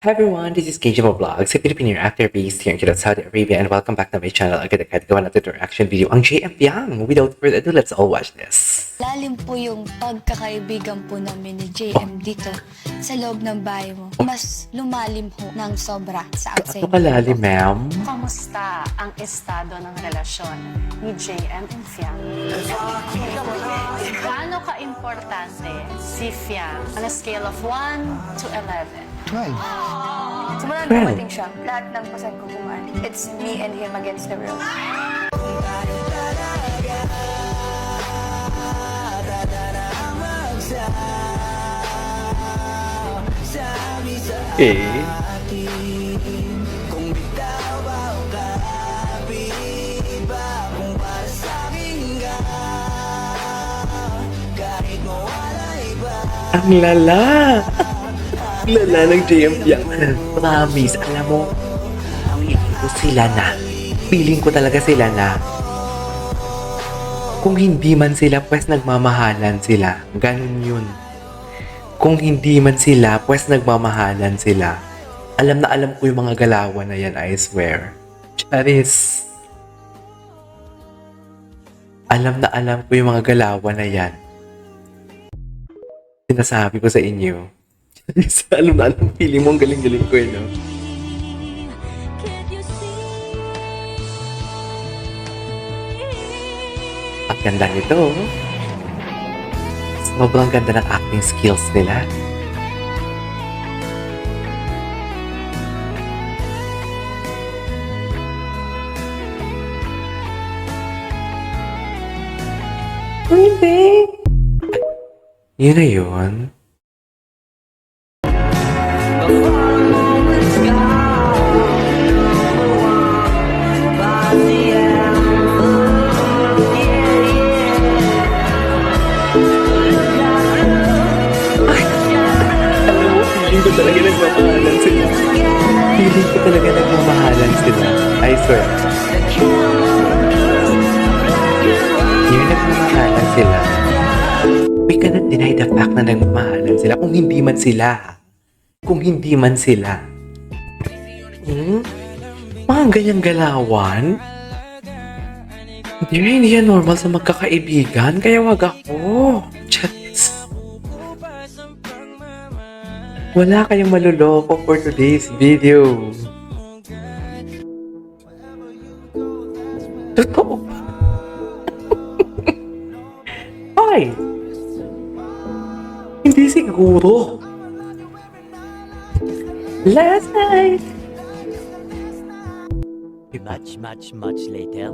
Hi everyone, this is KJ Vlogs, a Filipino actor based here in Kuwait, Saudi Arabia, and welcome back to my channel. Agad-agad gawa natin itong reaction video ang JM Piang. Without further ado, let's all watch this. Lalim po yung pagkakaibigan po namin ni JM dito sa loob ng bahay mo. Mas lumalim ho ng sobra sa outside. Ano kalalim, ma'am? Kamusta ang estado ng relasyon ni JM and Fiang? Gaano ka-importante si Fiang on a scale of 1 to 11? 12. Simula Well. nung dumating siya, lahat ng pasan ko kumaan. It's me and him against the world. Okay. Ang lala! Ang lala ng JM Piang. Promise, alam mo, feeling ko sila na. Feeling ko talaga sila na. Kung hindi man sila, pues nagmamahalan sila. Ganun yun. Kung hindi man sila, pues nagmamahalan sila. Alam na alam ko yung mga galawan na yan, I swear. Charis. Alam na alam ko yung mga galawan na yan. Sinasabi ko sa inyo. Charis, alam na alam, feeling mo ang galing-galing ko eh, no? Ang ganda nito. Sobrang ganda ng acting skills nila. Hindi. Yun na yun. Feeling ko talaga nagmamahalan sila. Feeling ko talaga nagmamahalan sila. I swear. Yung nagmamahalan sila. We cannot deny the fact na nagmamahalan sila kung hindi man sila. Kung hindi man sila. Mga ganyang galawan? Hindi yan normal sa magkakaibigan, kaya wag ako. Charis. Wala kayong maluloko for today's video. Totoo. Ay! Hindi siguro. Last night. Much later.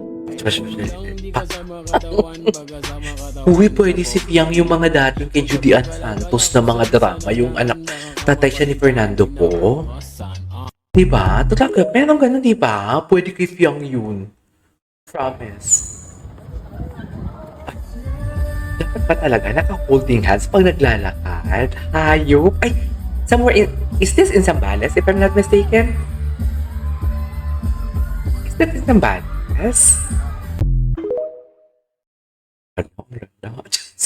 Uy, pwede si Piang yung mga dating kay Judy Ann Santos na mga drama, yung anak, tatay siya ni Fernando po. Diba? Talaga, meron ganun, diba? Pwede kay Piang yun. Promise. Dapat pa talaga naka-holding hands pag naglalakad. Hayop. Ay, somewhere in, is this in Zambales, if I'm not mistaken? Is that in Zambales?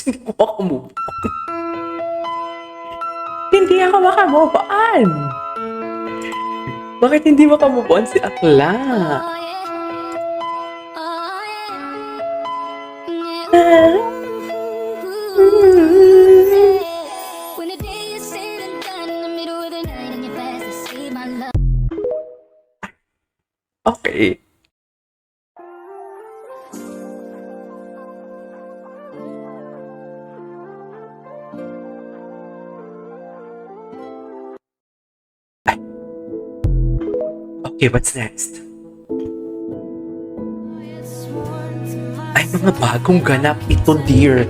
Hindi ko makamove on. Hindi ako makamove on. Bakit hindi makamove on si Akla? Okay. Okay, what's next? Ay, mga bagong ganap ito, dear.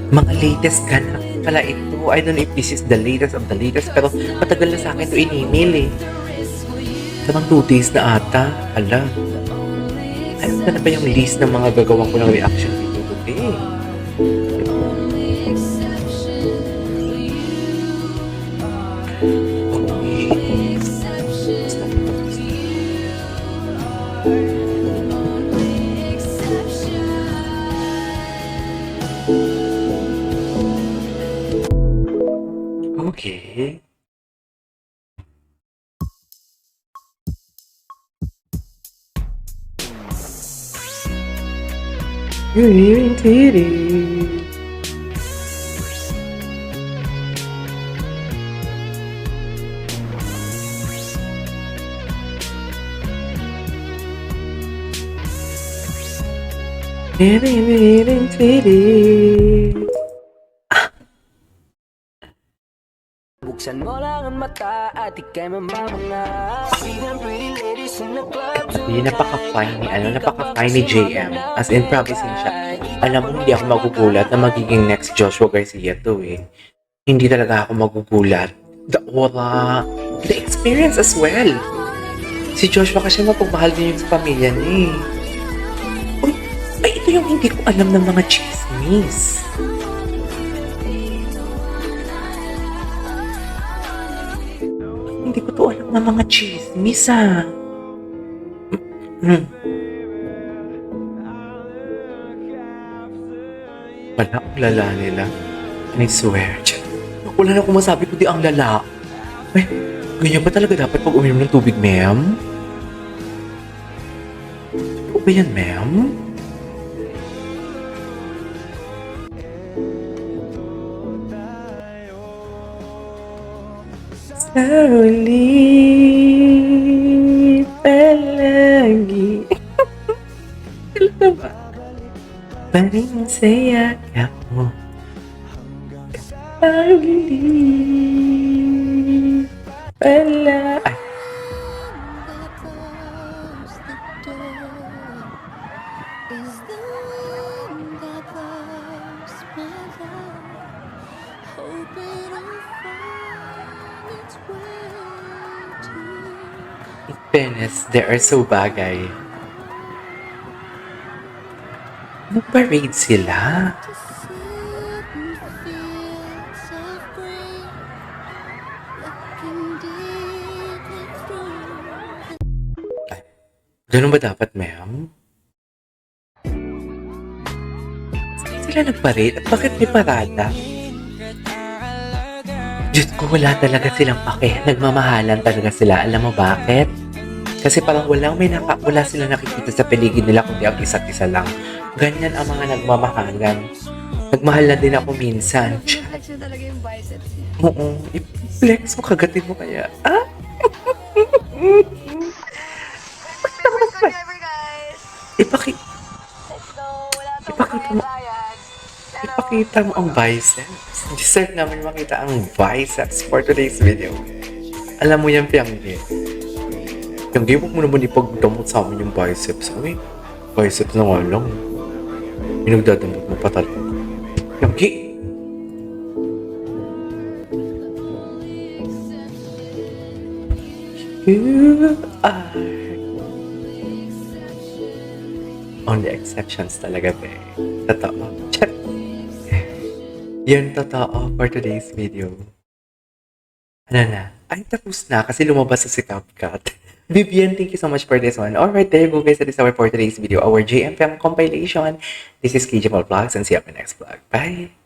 Mga latest ganap pala ito. I don't know if this is the latest of the latest, pero matagal na sa akin ito in-email eh. Parang 2 days na ata. Ala. Ayun na ba yung list ng mga gagawin ko ng reaction video today? Okay. Buksan mo lang ang mata at ikay mamamanga. See them pretty ladies in the club Hindi, napaka-fine ni, napaka-fine ni JM. As in, promising siya. Alam mo, hindi ako magugulat na magiging next Joshua Garcia to eh. Hindi talaga ako magugulat. The aura, the experience as well. Si Joshua kasi mapagmahal din yung sa pamilya niya eh. Uy, ay ito yung hindi ko alam ng mga chismis. Hindi ko to alam ng mga chismis ah. Wala ang lala nila. I swear. Wala na akong masabi kundi ang lala. Ay, ganyan ba talaga dapat pag uminom ng tubig, ma'am? Ano ba yan, ma'am? Slowly, palagi. Talaga ba? Paring saya ka mo. Slowly, pala. Ay, in fairness, they are so bagay. Nag-parade sila. Ganun ba dapat, ma'am? Saan sila nag-parade? At bakit may parada? Diyos ko, wala talaga silang pake. Nagmamahalan talaga sila. Alam mo bakit? Kasi parang wala silang nakikita sa paligid nila kundi ang isa't isa lang. Ganyan ang mga nagmamahalan. Nagmahal na din ako minsan. Flex mo talaga yung biceps niya. Oo. I-flex mo, kagatin mo kaya. Ah? First one ever, guys! Ipaki- Let's go! Wala tong Ipakita mo. bayad. Ipakita mo ang biceps. Deserve namin makita ang biceps for today's video. Alam mo yan, Piangge. Piangge, huwag mo naman ipagdamot sa amin yung biceps. Uy, biceps na nga lang. Pinagdadamot mo pa talaga. Piangge! You are only exceptions talaga, be. Totoo. Check. Yan totoo for today's video. Ano na? Ay, tapos na kasi lumabas sa si CapCut. Vivian, thank you so much for this one. Alright, there you go guys. That is our for today's video. Our JMFM compilation. This is KJML Vlogs and see you on my next vlog. Bye!